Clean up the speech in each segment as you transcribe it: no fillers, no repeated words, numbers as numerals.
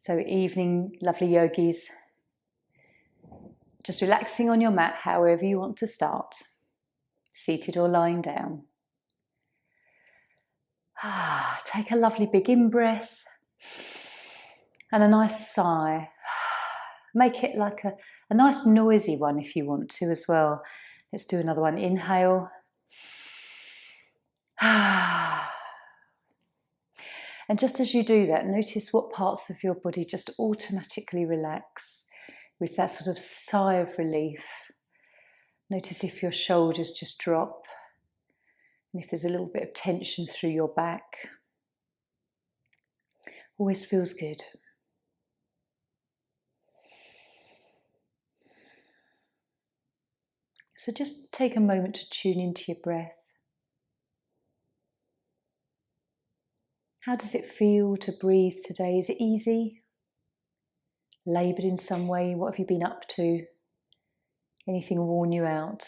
So evening, lovely yogis. Just relaxing on your mat, however you want to start, seated or lying down. Take a lovely big in-breath and a nice sigh. Make it like a nice noisy one if you want to as well. Let's do another one. Inhale. And just as you do that, notice what parts of your body just automatically relax with that sort of sigh of relief. Notice if your shoulders just drop and if there's a little bit of tension through your back. Always feels good. So just take a moment to tune into your breath. How does it feel to breathe today? Is it easy? Laboured in some way? What have you been up to? Anything worn you out?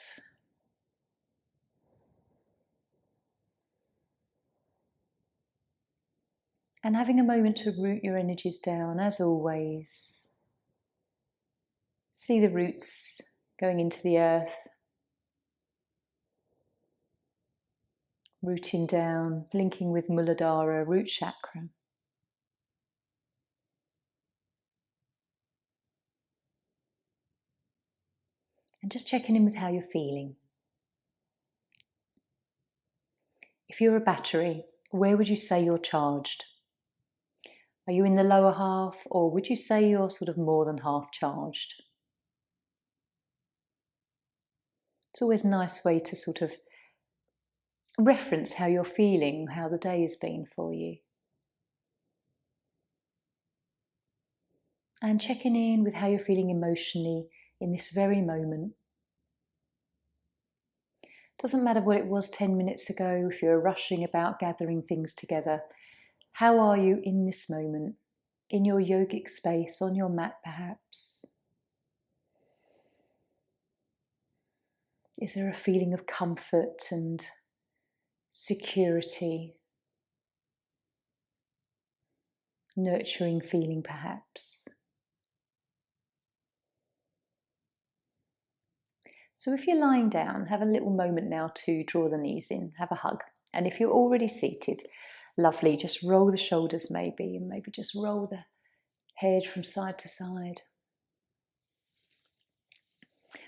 And having a moment to root your energies down, as always. See the roots going into the earth. Rooting down, linking with Muladhara, root chakra. And just checking in with how you're feeling. If you're a battery, where would you say you're charged? Are you in the lower half, or would you say you're sort of more than half charged? It's always a nice way to sort of reference how you're feeling, how the day has been for you. And checking in with how you're feeling emotionally in this very moment. Doesn't matter what it was 10 minutes ago, if you're rushing about gathering things together. How are you in this moment? In your yogic space, on your mat perhaps? Is there a feeling of comfort and security? Nurturing feeling perhaps? So if you're lying down, have a little moment now to draw the knees in, have a hug. And if you're already seated, lovely, just roll the shoulders maybe, and maybe just roll the head from side to side.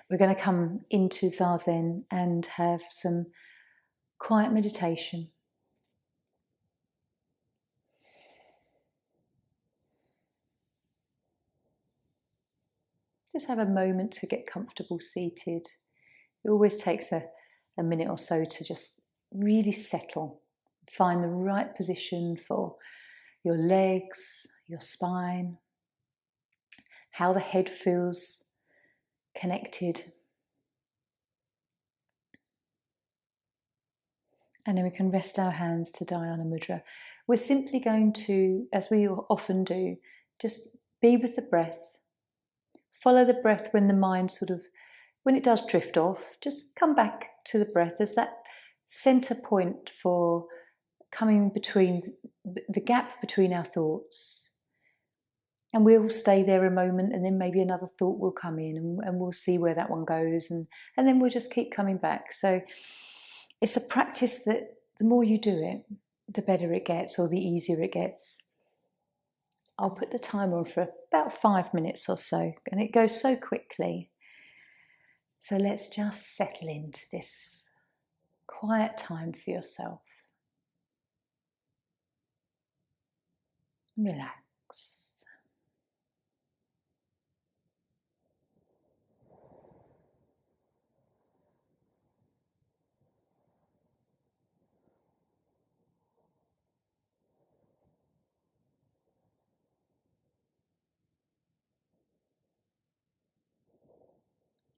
We're going to come into Zazen and have some quiet meditation. Just have a moment to get comfortable seated. It always takes a minute or so to just really settle, find the right position for your legs, your spine, how the head feels connected. And then we can rest our hands to Dhyana Mudra. We're simply going to, as we often do, just be with the breath. Follow the breath when the mind when it does drift off, just come back to the breath as that center point for coming between the gap between our thoughts. And we'll stay there a moment, and then maybe another thought will come in, and we'll see where that one goes, and then we'll just keep coming back. So it's a practice that the more you do it, the better it gets, or the easier it gets. I'll put the timer on for about 5 minutes or so, and it goes so quickly. So let's just settle into this quiet time for yourself. Relax.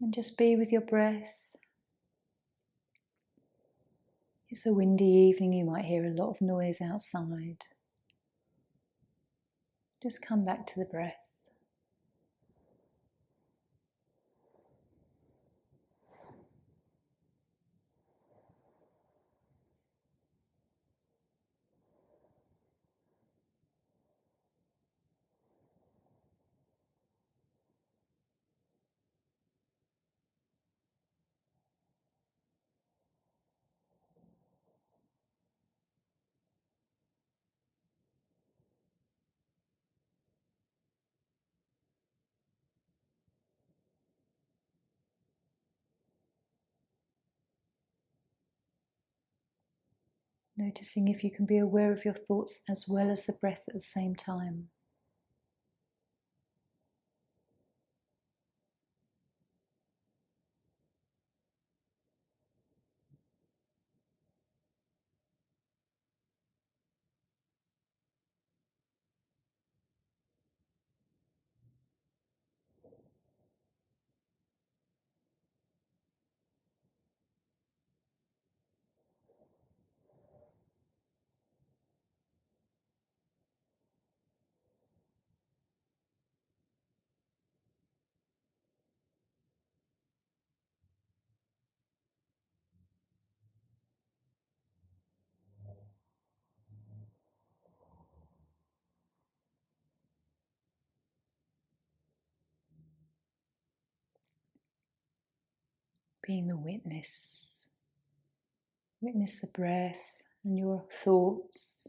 And just be with your breath. It's a windy evening, you might hear a lot of noise outside. Just come back to the breath. Noticing if you can be aware of your thoughts as well as the breath at the same time. Being the witness. Witness the breath and your thoughts.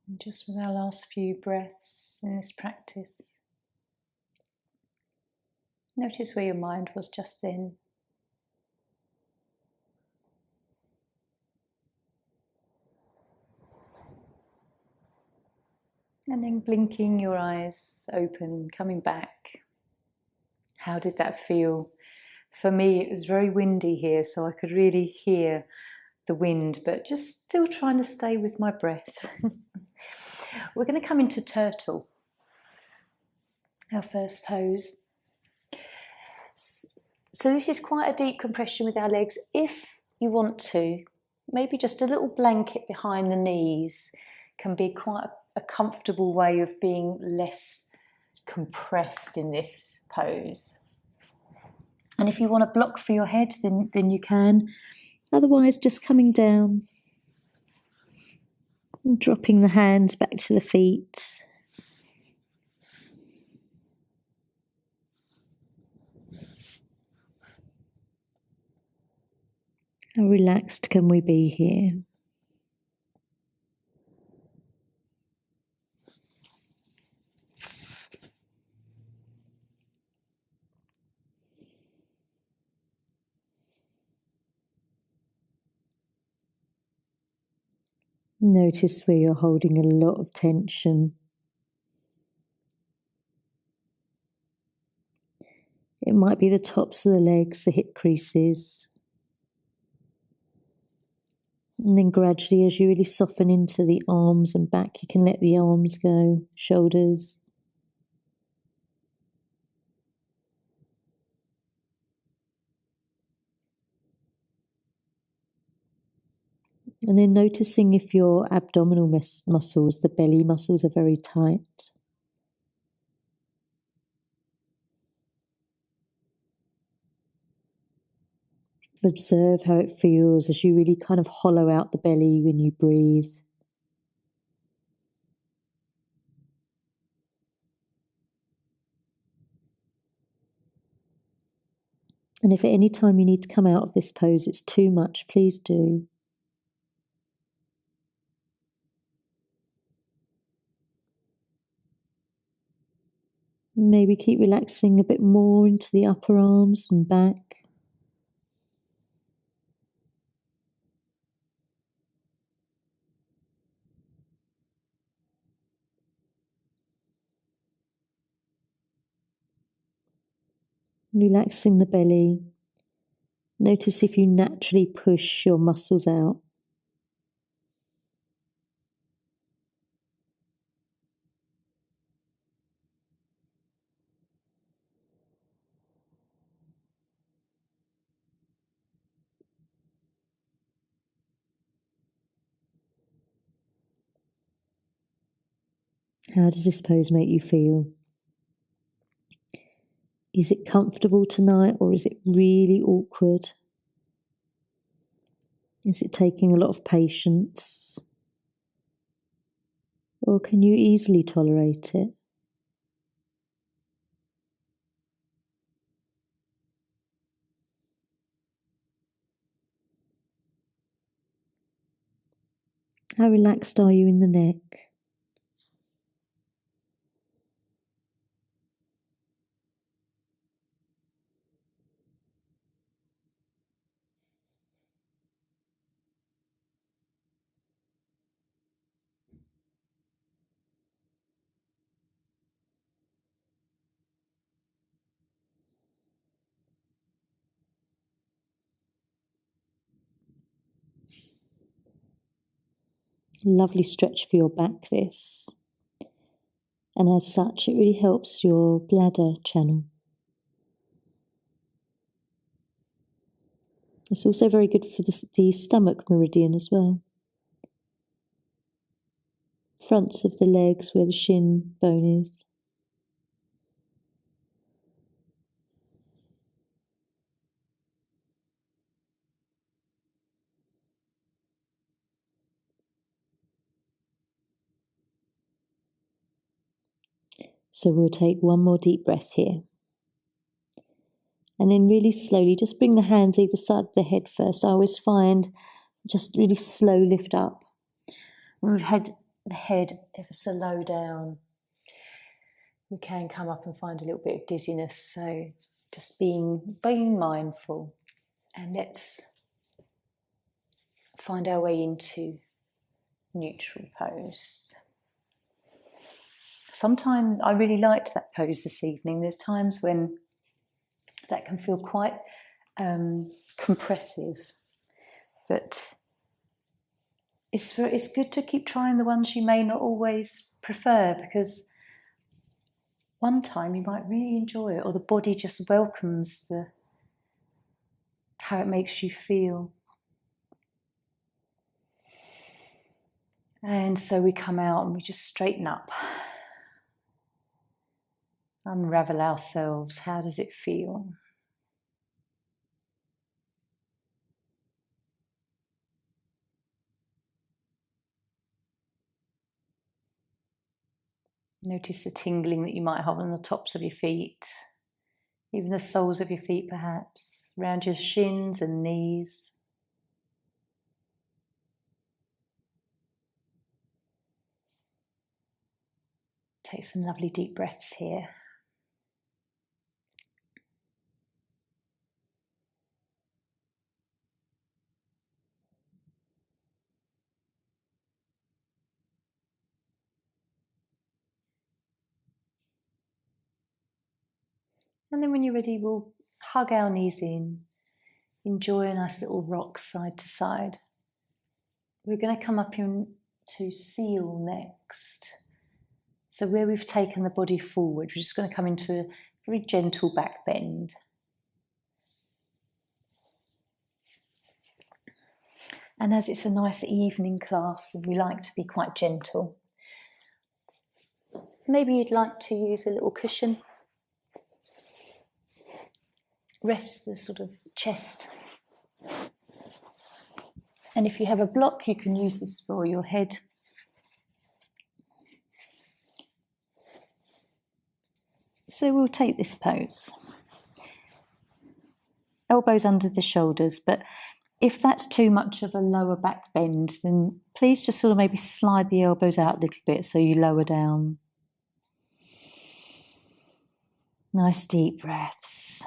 And just with our last few breaths in this practice, notice where your mind was just then. And then blinking your eyes open, coming back. How did that feel? For me, it was very windy here, so I could really hear the wind, but just still trying to stay with my breath. We're going to come into turtle, our first pose. So this is quite a deep compression with our legs. If you want to, maybe just a little blanket behind the knees can be quite a comfortable way of being less compressed in this pose. And if you want to block for your head, then you can. Otherwise, just coming down and dropping the hands back to the feet. How relaxed can we be here? Notice where you're holding a lot of tension. It might be the tops of the legs, the hip creases. And then gradually, as you really soften into the arms and back, you can let the arms go, shoulders. And then noticing if your abdominal muscles, the belly muscles, are very tight. Observe how it feels as you really kind of hollow out the belly when you breathe. And if at any time you need to come out of this pose, it's too much, please do. Maybe keep relaxing a bit more into the upper arms and back. Relaxing the belly. Notice if you naturally push your muscles out. How does this pose make you feel? Is it comfortable tonight, or is it really awkward? Is it taking a lot of patience? Or can you easily tolerate it? How relaxed are you in the neck? Lovely stretch for your back, this. And as such, it really helps your bladder channel. It's also very good for the stomach meridian as well. Fronts of the legs where the shin bone is. So we'll take one more deep breath here. And then really slowly, just bring the hands either side of the head first. I always find just really slow lift up. When we've had the head ever so low down, we can come up and find a little bit of dizziness. So just being mindful, and let's find our way into neutral pose. Sometimes I really liked that pose this evening. There's times when that can feel quite compressive, but it's good to keep trying the ones you may not always prefer, because one time you might really enjoy it, or the body just welcomes how it makes you feel. And so we come out and we just straighten up, unravel ourselves. How does it feel? Notice the tingling that you might have on the tops of your feet, even the soles of your feet perhaps, around your shins and knees. Take some lovely deep breaths here. And then when you're ready, we'll hug our knees in, enjoy a nice little rock side to side. We're going to come up into seal next. So where we've taken the body forward, we're just going to come into a very gentle back bend. And as it's a nice evening class and we like to be quite gentle, maybe you'd like to use a little cushion. Rest the sort of chest. And if you have a block, you can use this for your head. So we'll take this pose. Elbows under the shoulders, but if that's too much of a lower back bend, then please just sort of maybe slide the elbows out a little bit so you lower down. Nice deep breaths.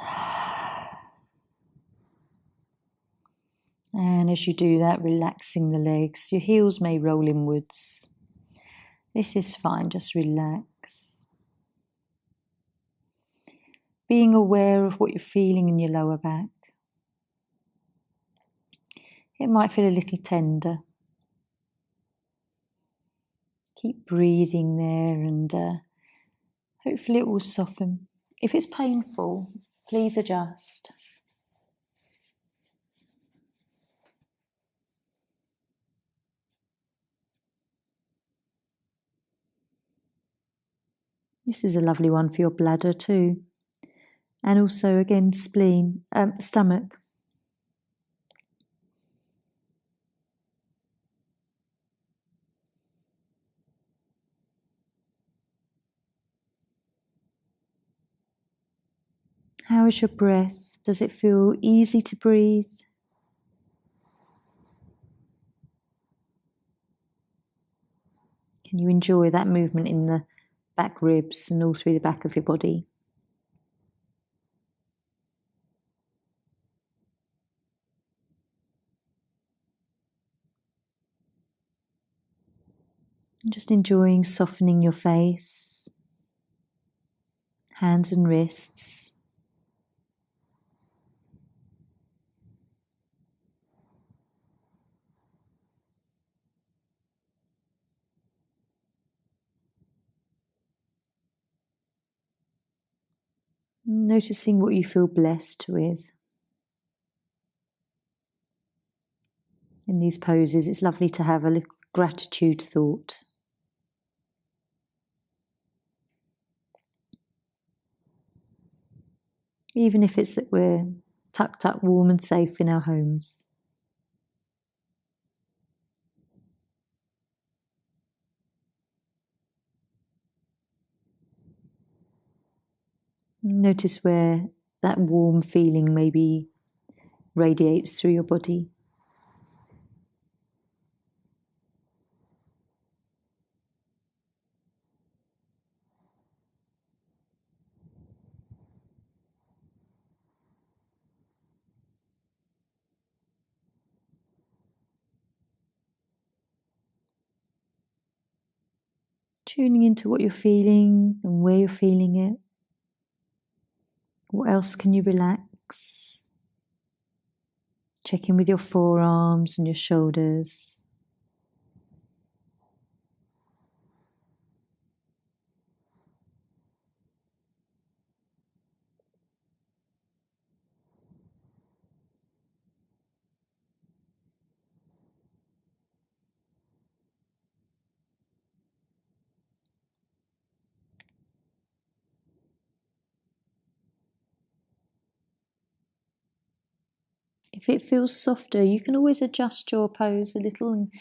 And as you do that, relaxing the legs. Your heels may roll inwards. This is fine, just relax. Being aware of what you're feeling in your lower back. It might feel a little tender. Keep breathing there and hopefully it will soften. If it's painful, please adjust. This is a lovely one for your bladder too. And also, again, stomach. How is your breath? Does it feel easy to breathe? Can you enjoy that movement in the back ribs and all through the back of your body? And just enjoying softening your face, hands and wrists. Noticing what you feel blessed with. In these poses, it's lovely to have a little gratitude thought. Even if it's that we're tucked up, warm and safe in our homes. Notice where that warm feeling maybe radiates through your body. Tuning into what you're feeling and where you're feeling it. What else can you relax? Check in with your forearms and your shoulders. If it feels softer, you can always adjust your pose a little and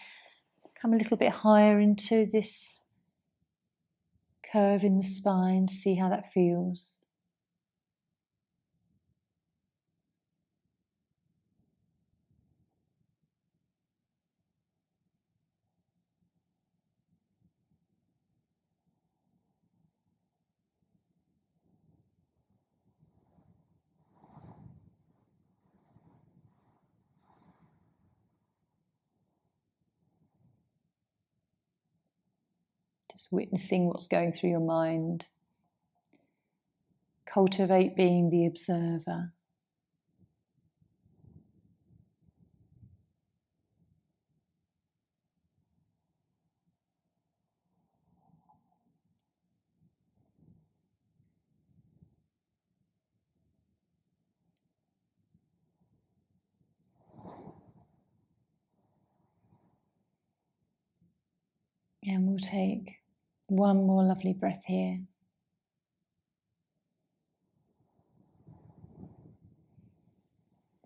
come a little bit higher into this curve in the spine, see how that feels. Just witnessing what's going through your mind. Cultivate being the observer. And we'll take one more lovely breath here.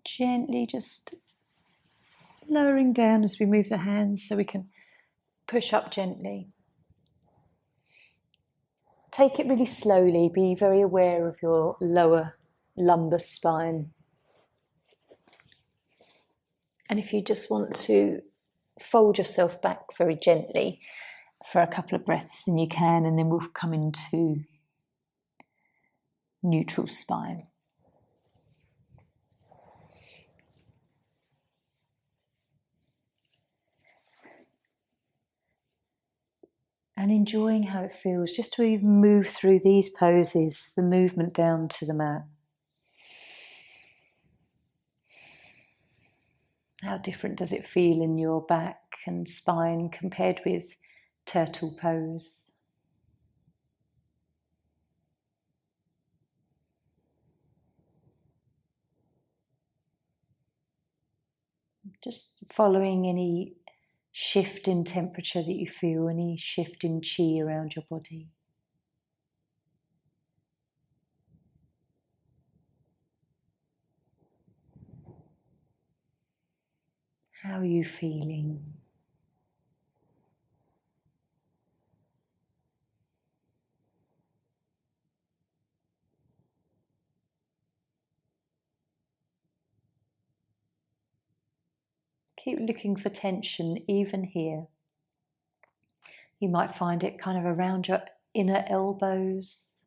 Gently just lowering down as we move the hands so we can push up gently. Take it really slowly. Be very aware of your lower lumbar spine. And if you just want to fold yourself back very gently for a couple of breaths, then you can, and then we'll come into neutral spine. And enjoying how it feels just to even move through these poses, the movement down to the mat. How different does it feel in your back and spine compared with turtle pose? Just following any shift in temperature that you feel, any shift in chi around your body. How are you feeling? Keep looking for tension even here. You might find it kind of around your inner elbows,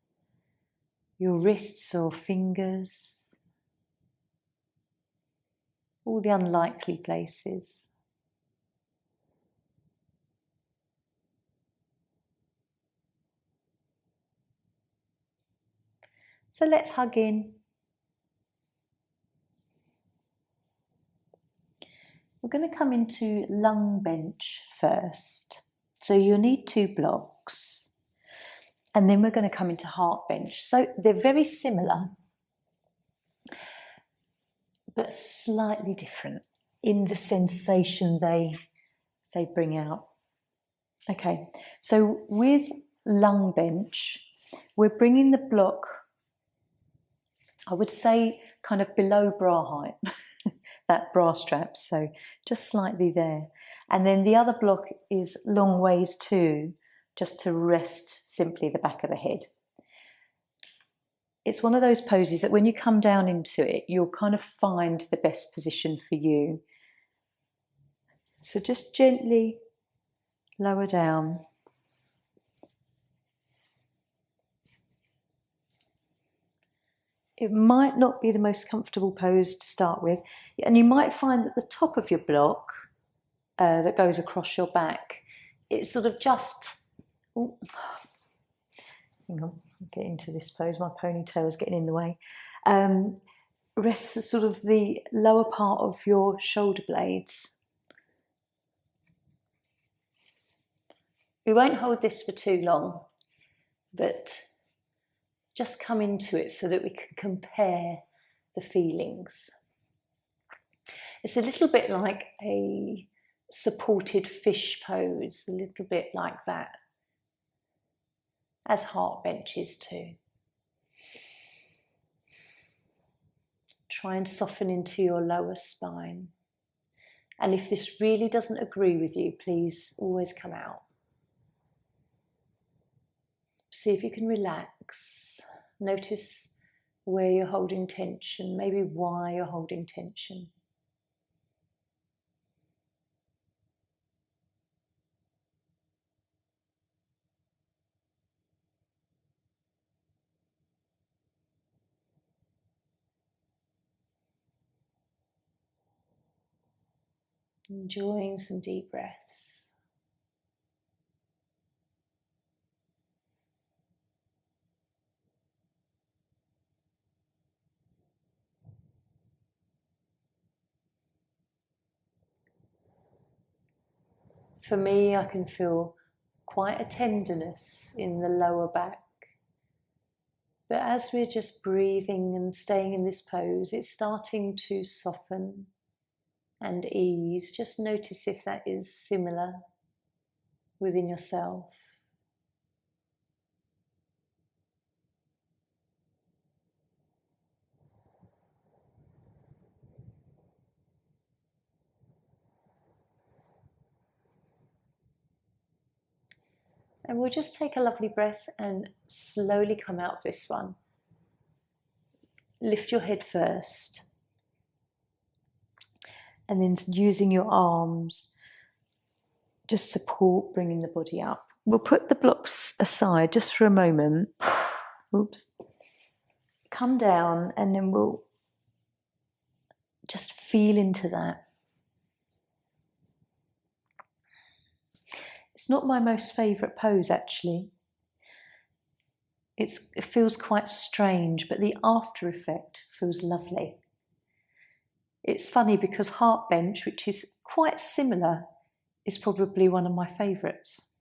your wrists or fingers, all the unlikely places. So let's hug in. We're going to come into lung bench first. So you'll need 2 blocks. And then we're going to come into heart bench. So they're very similar, but slightly different in the sensation they bring out. Okay, so with lung bench, we're bringing the block, I would say, kind of below bra height. That bra strap, so just slightly there. And then the other block is long ways too, just to rest simply the back of the head. It's one of those poses that when you come down into it, you'll kind of find the best position for you. So just gently lower down. It might not be the most comfortable pose to start with, and you might find that the top of your block that goes across your back, it's sort of just, oh, hang on, I'll get into this pose, my ponytail is getting in the way, rests sort of the lower part of your shoulder blades. We won't hold this for too long, but just come into it so that we can compare the feelings. It's a little bit like a supported fish pose, a little bit like that, as heart benches too. Try and soften into your lower spine. And if this really doesn't agree with you, please always come out. See if you can relax. Notice where you're holding tension, maybe why you're holding tension. Enjoying some deep breaths. For me, I can feel quite a tenderness in the lower back. But as we're just breathing and staying in this pose, it's starting to soften and ease. Just notice if that is similar within yourself. And we'll just take a lovely breath and slowly come out of this one. Lift your head first. And then using your arms, just support bringing the body up. We'll put the blocks aside just for a moment. Oops. Come down and then we'll just feel into that. It's not my most favourite pose actually. It feels quite strange, but the after effect feels lovely. It's funny because heart bench, which is quite similar, is probably one of my favourites.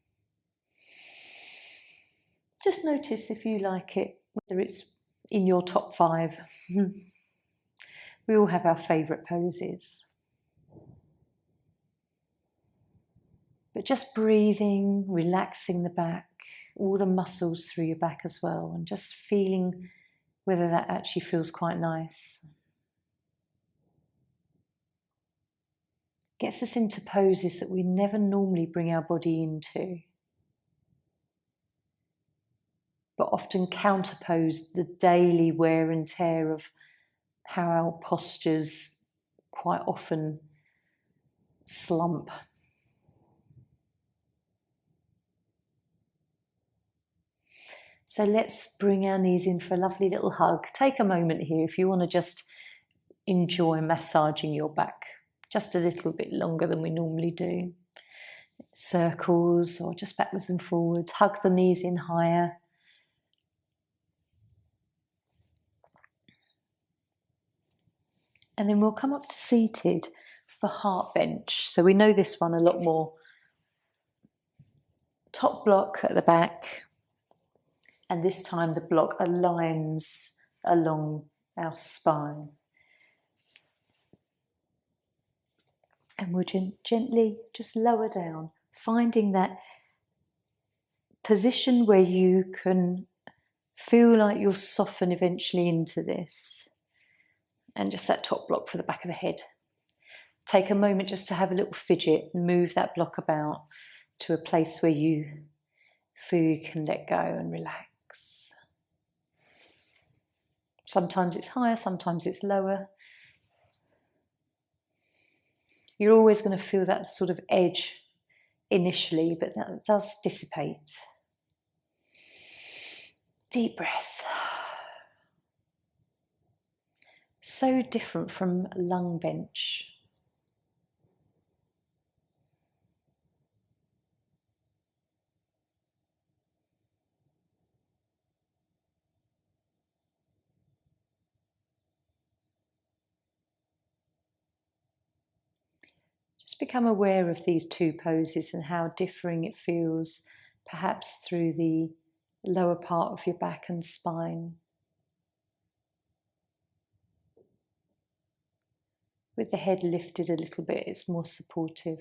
Just notice if you like it, whether it's in your top 5. We all have our favourite poses. But just breathing, relaxing the back, all the muscles through your back as well, and just feeling whether that actually feels quite nice. Gets us into poses that we never normally bring our body into, but often counterpose the daily wear and tear of how our postures quite often slump. So let's bring our knees in for a lovely little hug. Take a moment here if you want to just enjoy massaging your back just a little bit longer than we normally do. Circles or just backwards and forwards. Hug the knees in higher. And then we'll come up to seated for heart bench. So we know this one a lot more. Top block at the back. And this time the block aligns along our spine. And we'll gently just lower down, finding that position where you can feel like you'll soften eventually into this. And just that top block for the back of the head. Take a moment just to have a little fidget and move that block about to a place where you feel you can let go and relax. Sometimes it's higher, sometimes it's lower. You're always going to feel that sort of edge initially, but that does dissipate. Deep breath. So different from lung bench. Just become aware of these two poses and how differing it feels, perhaps through the lower part of your back and spine. With the head lifted a little bit, it's more supportive.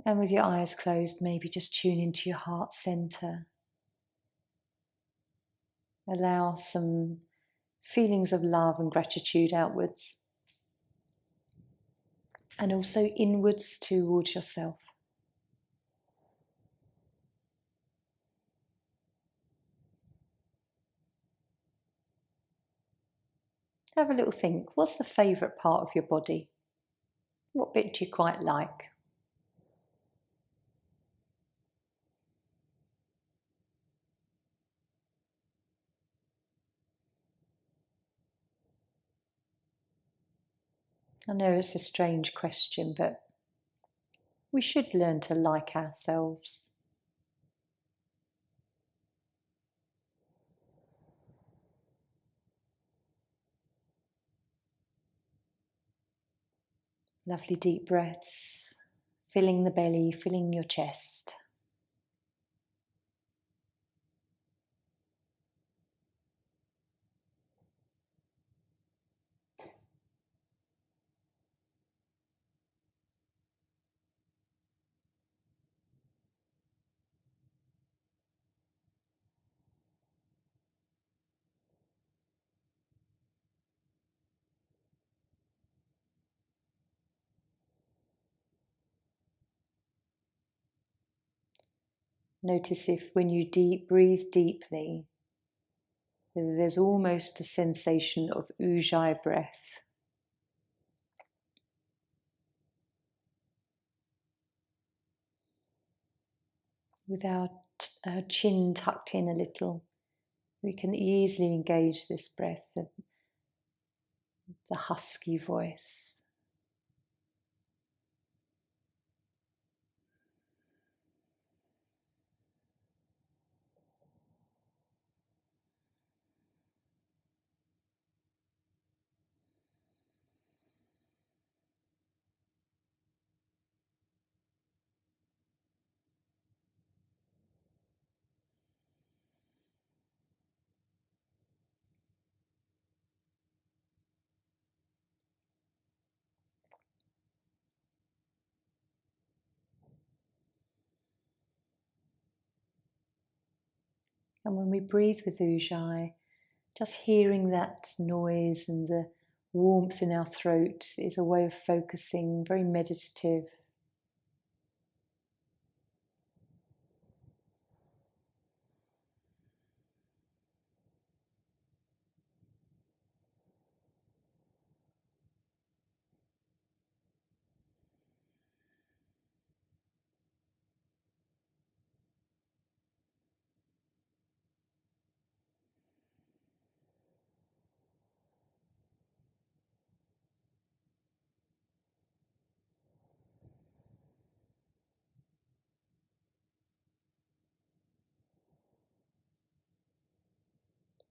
And with your eyes closed, maybe just tune into your heart center. Allow some feelings of love and gratitude outwards. And also inwards towards yourself. Have a little think. What's the favourite part of your body? What bit do you quite like? I know it's a strange question, but we should learn to like ourselves. Lovely deep breaths, filling the belly, filling your chest. Notice if when you breathe deeply, whether there's almost a sensation of ujjayi breath. With our chin tucked in a little, we can easily engage this breath, the husky voice. And when we breathe with ujjayi, just hearing that noise and the warmth in our throat is a way of focusing, very meditative.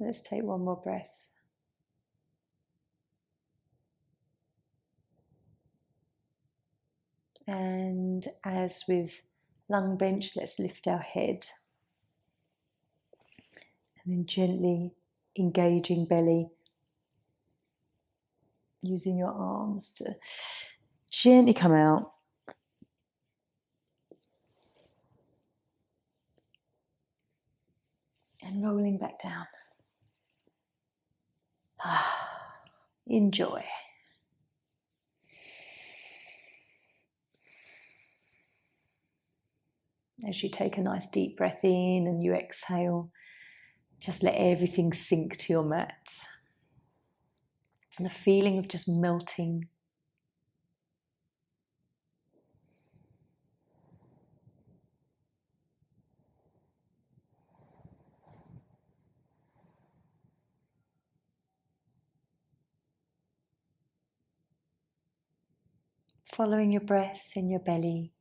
Let's take one more breath. And as with lung bench, let's lift our head. And then gently engaging belly, using your arms to gently come out. And rolling back down. Enjoy. As you take a nice deep breath in and you exhale, just let everything sink to your mat. And the feeling of just melting. Following your breath in your belly.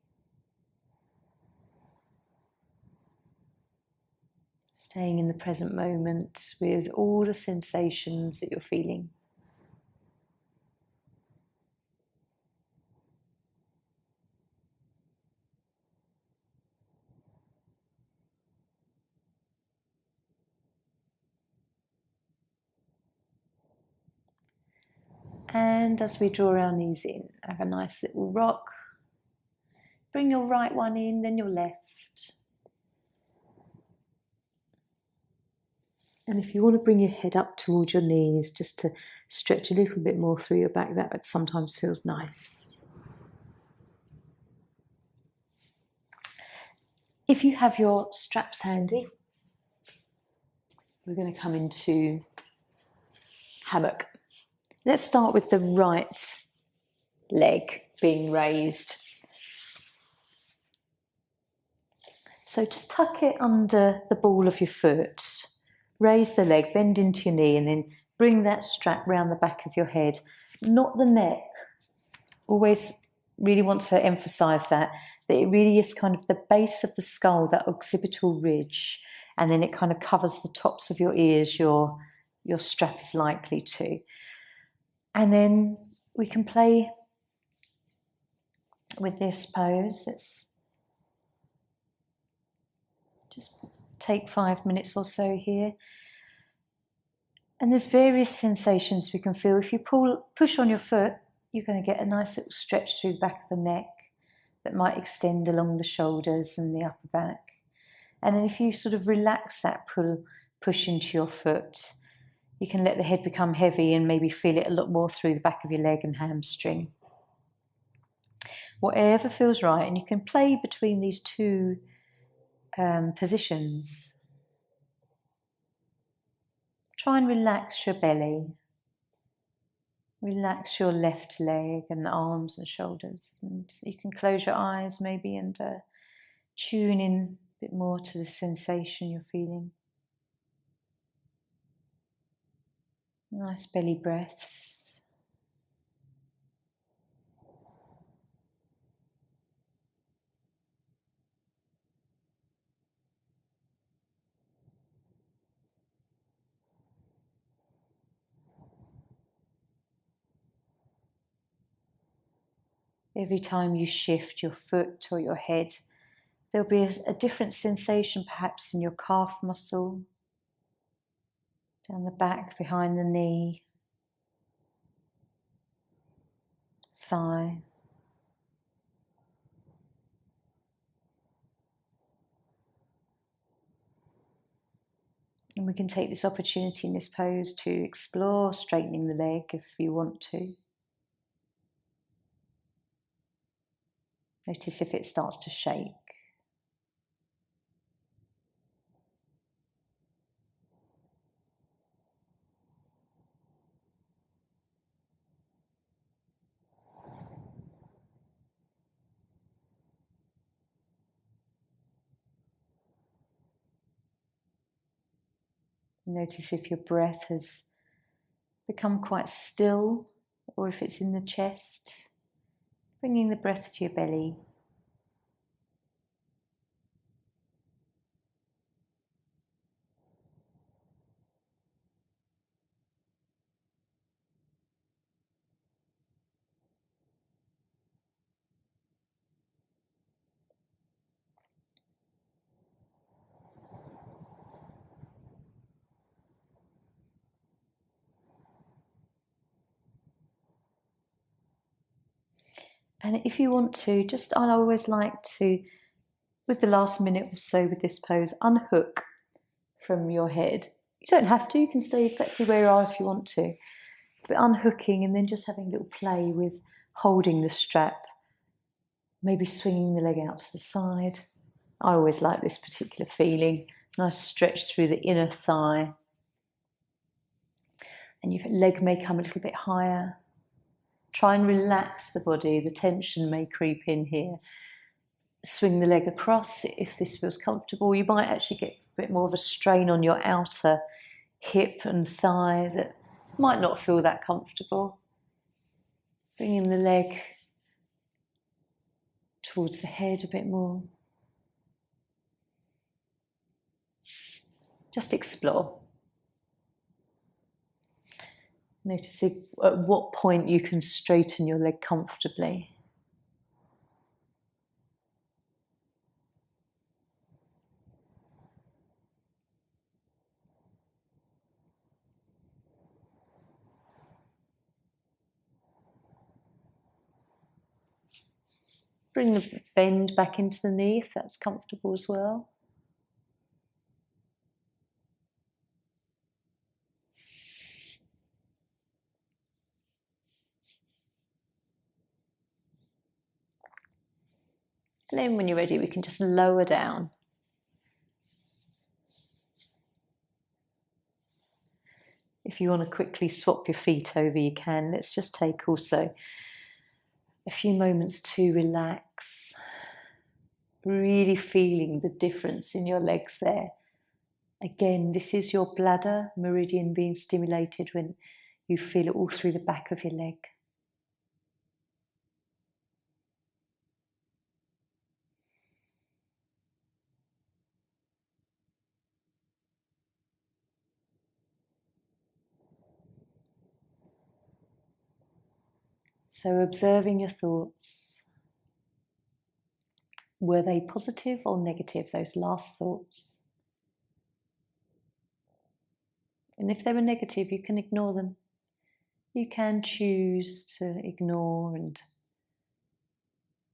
Staying in the present moment with all the sensations that you're feeling. And as we draw our knees in, have a nice little rock. Bring your right one in, then your left. And if you want to bring your head up towards your knees, just to stretch a little bit more through your back, that sometimes feels nice. If you have your straps handy, we're going to come into hammock. Let's start with the right leg being raised. So just tuck it under the ball of your foot. Raise the leg, bend into your knee, and then bring that strap round the back of your head, not the neck. Always really want to emphasize that it really is kind of the base of the skull, that occipital ridge, and then it kind of covers the tops of your ears, your strap is likely to. And then we can play with this pose. Let's just take 5 minutes or so here. And there's various sensations we can feel. If you push on your foot, you're going to get a nice little stretch through the back of the neck that might extend along the shoulders and the upper back. And then if you sort of relax that push into your foot, you can let the head become heavy and maybe feel it a lot more through the back of your leg and hamstring. Whatever feels right, and you can play between these two positions. Try and relax your belly. Relax your left leg and arms and shoulders. And you can close your eyes maybe and tune in a bit more to the sensation you're feeling. Nice belly breaths. Every time you shift your foot or your head, there'll be a different sensation perhaps in your calf muscle, down the back, behind the knee, thigh. And we can take this opportunity in this pose to explore straightening the leg if you want to. Notice if it starts to shake. Notice if your breath has become quite still or if it's in the chest. Bringing the breath to your belly. And if you want to, I always like to, with the last minute or so with this pose, unhook from your head. You don't have to, you can stay exactly where you are if you want to. But unhooking and then just having a little play with holding the strap. Maybe swinging the leg out to the side. I always like this particular feeling. Nice stretch through the inner thigh. And your leg may come a little bit higher. Try and relax the body. The tension may creep in here. Swing the leg across if this feels comfortable. You might actually get a bit more of a strain on your outer hip and thigh that might not feel that comfortable. Bringing the leg towards the head a bit more. Just explore. Notice at what point you can straighten your leg comfortably. Bring the bend back into the knee if that's comfortable as well. And then when you're ready, we can just lower down. If you want to quickly swap your feet over, you can. Let's just take also a few moments to relax. Really feeling the difference in your legs there. Again, this is your bladder meridian being stimulated when you feel it all through the back of your leg. So observing your thoughts. Were they positive or negative, those last thoughts? And if they were negative, you can ignore them. You can choose to ignore and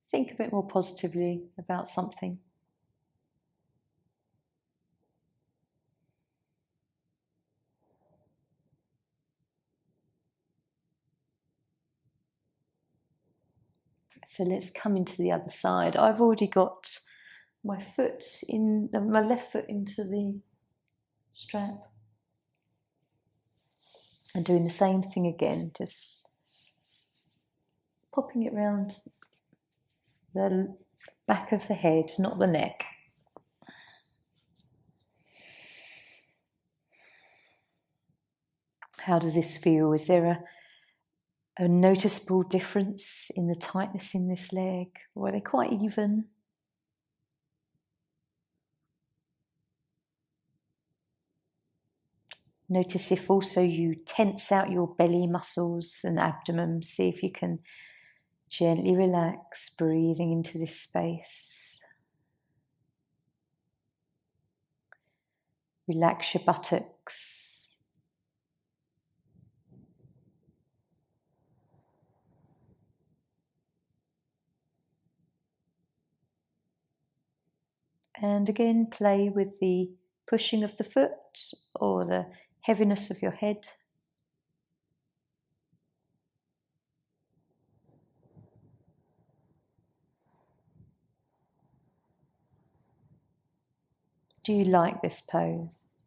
think a bit more positively about something. So let's come into the other side. I've already got my left foot into the strap. And doing the same thing again, just popping it round the back of the head, not the neck. How does this feel? Is there a noticeable difference in the tightness in this leg? Or are they quite even? Notice if also you tense out your belly muscles and abdomen. See if you can gently relax, breathing into this space. Relax your buttocks. And again, play with the pushing of the foot or the heaviness of your head. Do you like this pose?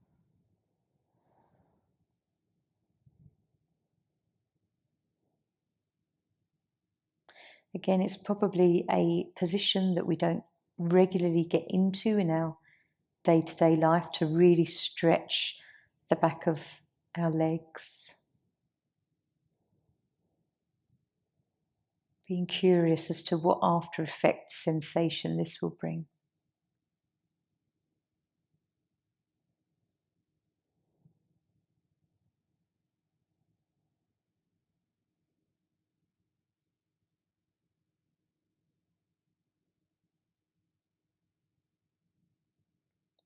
Again, it's probably a position that we don't regularly get into in our day-to-day life to really stretch the back of our legs. Being curious as to what after effect sensation this will bring.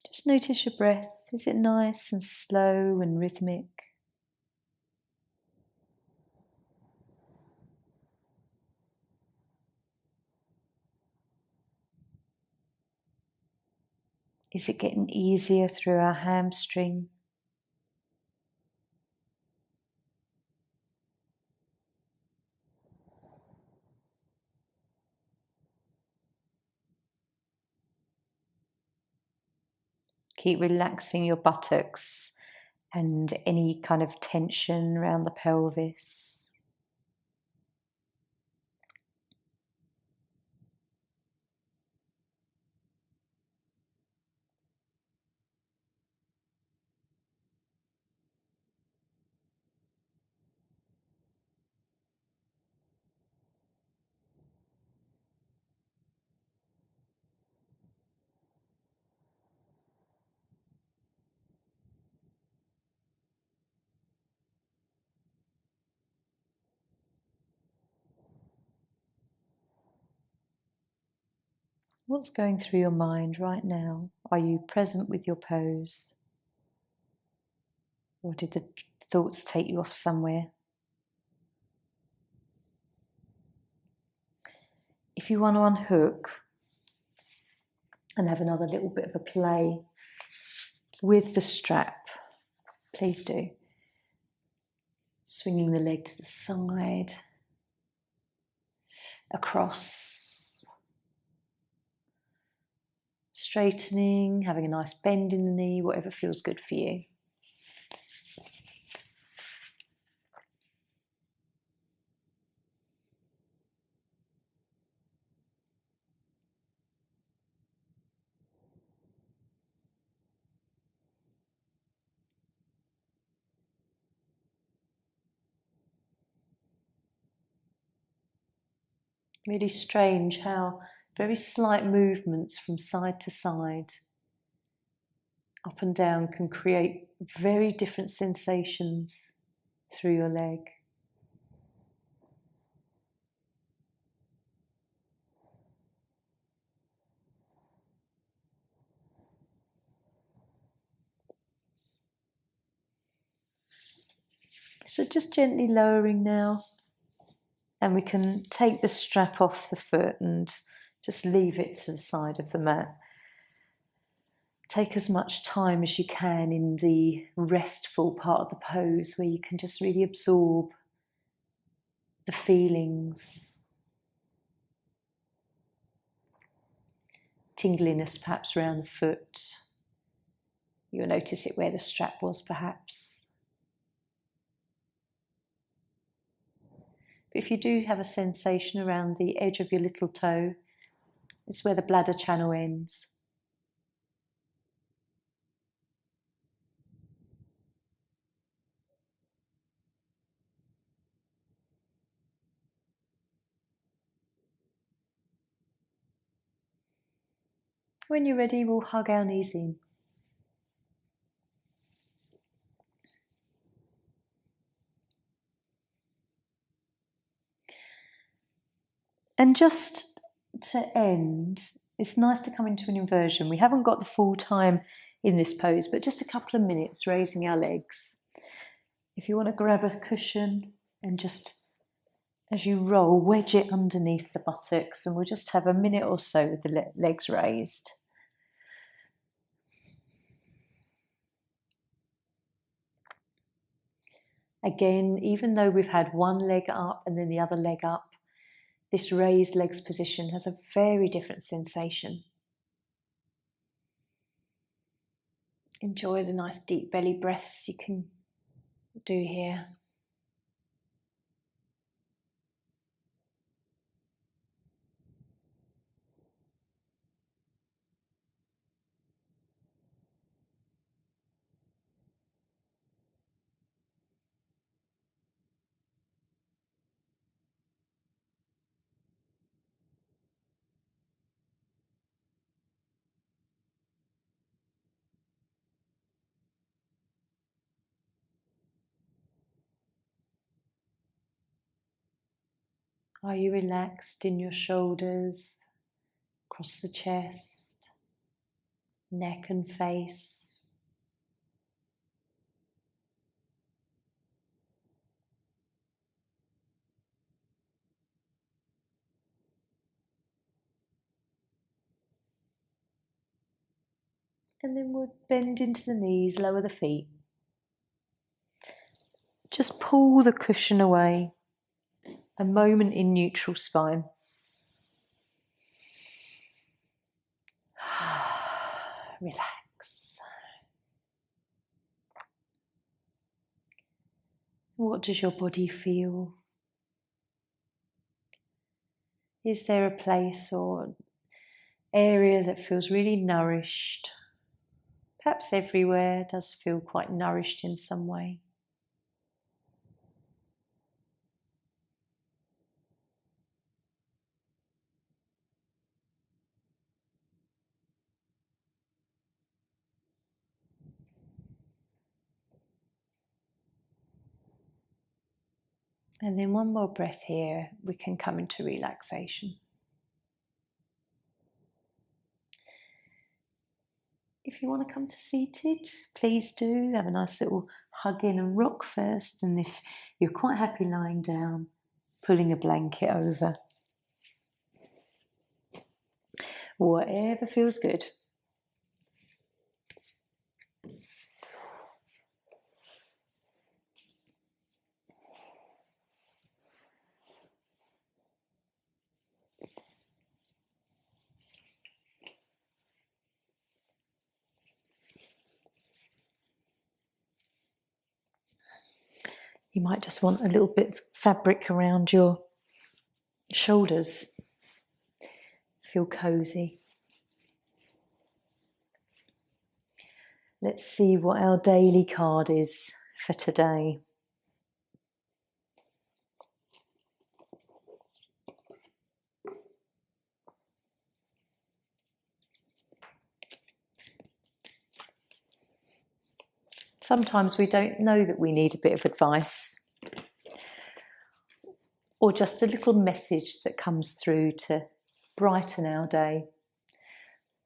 Just notice your breath. Is it nice and slow and rhythmic? Is it getting easier through our hamstring? Keep relaxing your buttocks and any kind of tension around the pelvis. What's going through your mind right now? Are you present with your pose? Or did the thoughts take you off somewhere? If you want to unhook and have another little bit of a play with the strap, please do. Swinging the leg to the side, across, straightening, having a nice bend in the knee, whatever feels good for you. Really strange how very slight movements from side to side, up and down, can create very different sensations through your leg. So just gently lowering now, and we can take the strap off the foot and just leave it to the side of the mat. Take as much time as you can in the restful part of the pose where you can just really absorb the feelings. tingliness perhaps around the foot. You'll notice it where the strap was perhaps. But if you do have a sensation around the edge of your little toe, it's where the bladder channel ends. When you're ready, we'll hug our knees in. And just to end, it's nice to come into an inversion. We haven't got the full time in this pose, but just a couple of minutes raising our legs. If you want to grab a cushion and just, as you roll, wedge it underneath the buttocks, and we'll just have a minute or so with the legs raised. Again, even though we've had one leg up and then the other leg up, this raised legs position has a very different sensation. Enjoy the nice deep belly breaths you can do here. Are you relaxed in your shoulders, across the chest, neck and face? And then we'll bend into the knees, lower the feet. Just pull the cushion away. A moment in neutral spine. Relax. What does your body feel? Is there a place or area that feels really nourished? Perhaps everywhere does feel quite nourished in some way. And then one more breath here, we can come into relaxation. If you want to come to seated, please do. Have a nice little hug in and rock first. And if you're quite happy lying down, pulling a blanket over. Whatever feels good. You might just want a little bit of fabric around your shoulders. Feel cozy. Let's see what our daily card is for today. Sometimes we don't know that we need a bit of advice or just a little message that comes through to brighten our day.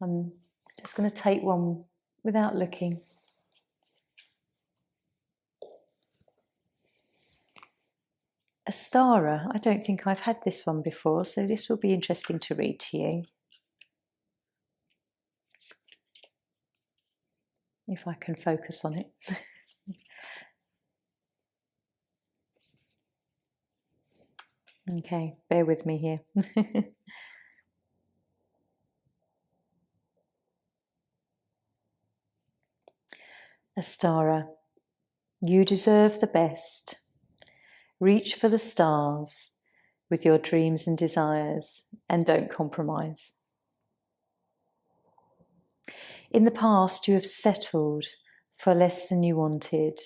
I'm just going to take one without looking. Astara, I don't think I've had this one before, so this will be interesting to read to you. If I can focus on it. Okay, bear with me here. Astara, you deserve the best. Reach for the stars with your dreams and desires, and don't compromise. In the past, you have settled for less than you wanted,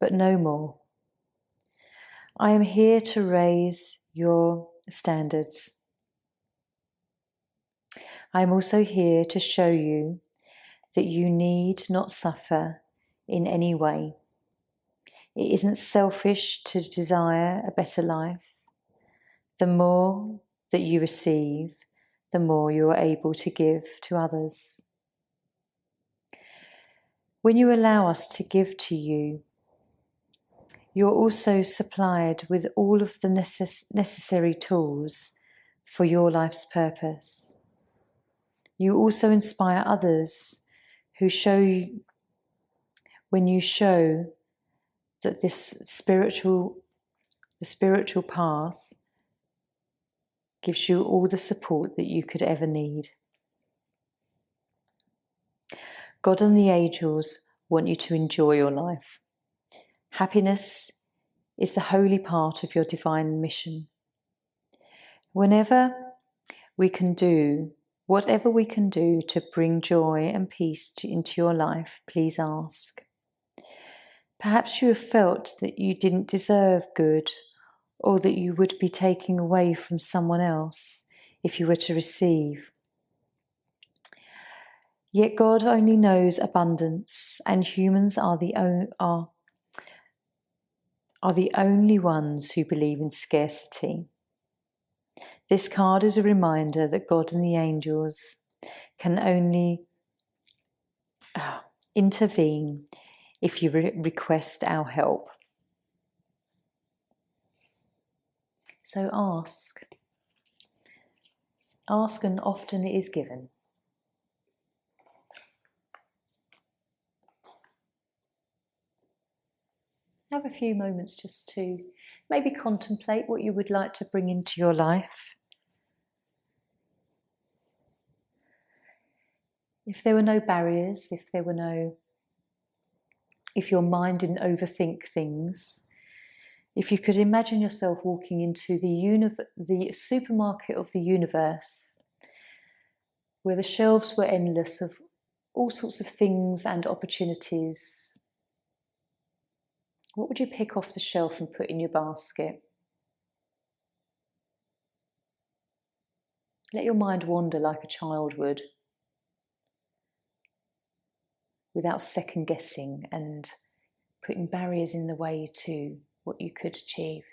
but no more. I am here to raise your standards. I am also here to show you that you need not suffer in any way. It isn't selfish to desire a better life. The more that you receive, the more you are able to give to others. When you allow us to give to you, you're also supplied with all of the necessary tools for your life's purpose. You also inspire others who show you, when you show that the spiritual path gives you all the support that you could ever need. God and the angels want you to enjoy your life. Happiness is the holy part of your divine mission. Whatever we can do to bring joy and peace into your life, please ask. Perhaps you have felt that you didn't deserve good, or that you would be taking away from someone else if you were to receive. Yet God only knows abundance, and humans are the only ones who believe in scarcity. This card is a reminder that God and the angels can only intervene if you request our help. So ask, and often it is given. Have a few moments just to maybe contemplate what you would like to bring into your life. If there were no barriers, if your mind didn't overthink things, if you could imagine yourself walking into the supermarket of the universe, where the shelves were endless of all sorts of things and opportunities, what would you pick off the shelf and put in your basket? Let your mind wander like a child would, without second guessing and putting barriers in the way to what you could achieve.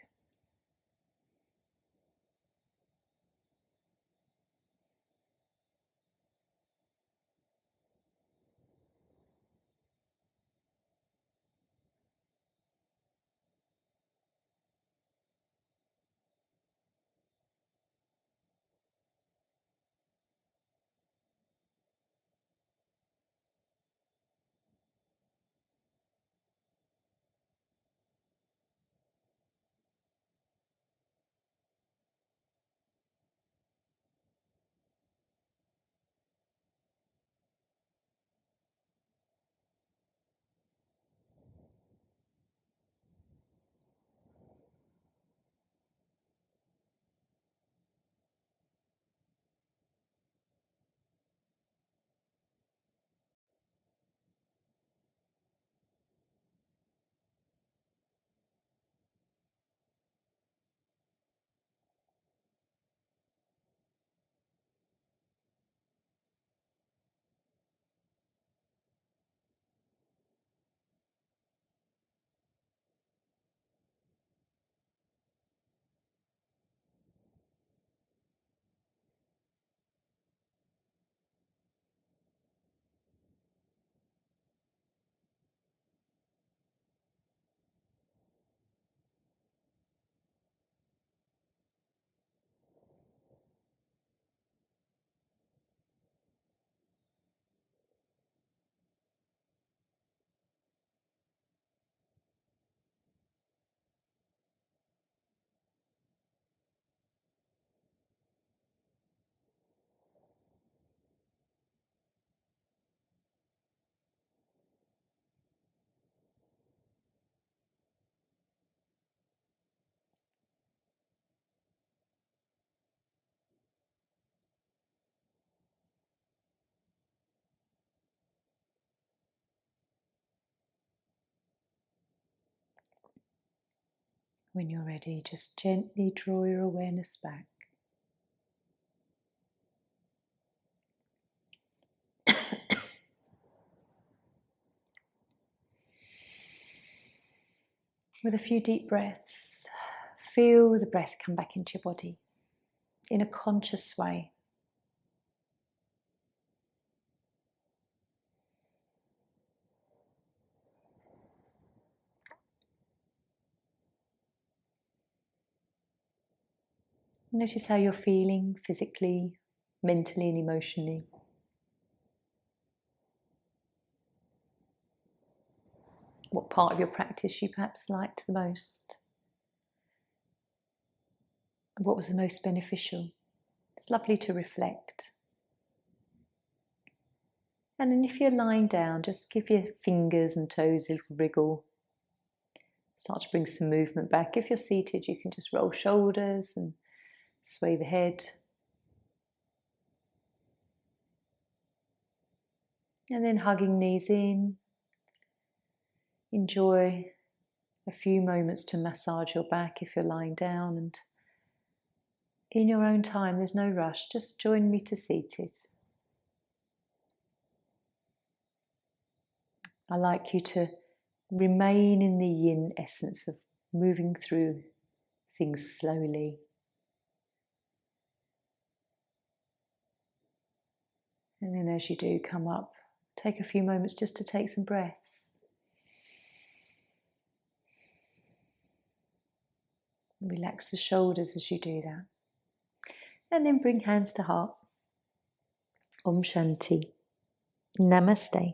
When you're ready, just gently draw your awareness back. With a few deep breaths, feel the breath come back into your body in a conscious way. Notice how you're feeling physically, mentally, and emotionally. What part of your practice you perhaps liked the most? What was the most beneficial? It's lovely to reflect. And then if you're lying down, just give your fingers and toes a little wriggle. Start to bring some movement back. If you're seated, you can just roll shoulders and sway the head. And then hugging knees in. Enjoy a few moments to massage your back if you're lying down, and in your own time, there's no rush, just join me to seated. I like you to remain in the yin essence of moving through things slowly. And then as you do come up, take a few moments just to take some breaths. Relax the shoulders as you do that. And then bring hands to heart. Om Shanti. Namaste.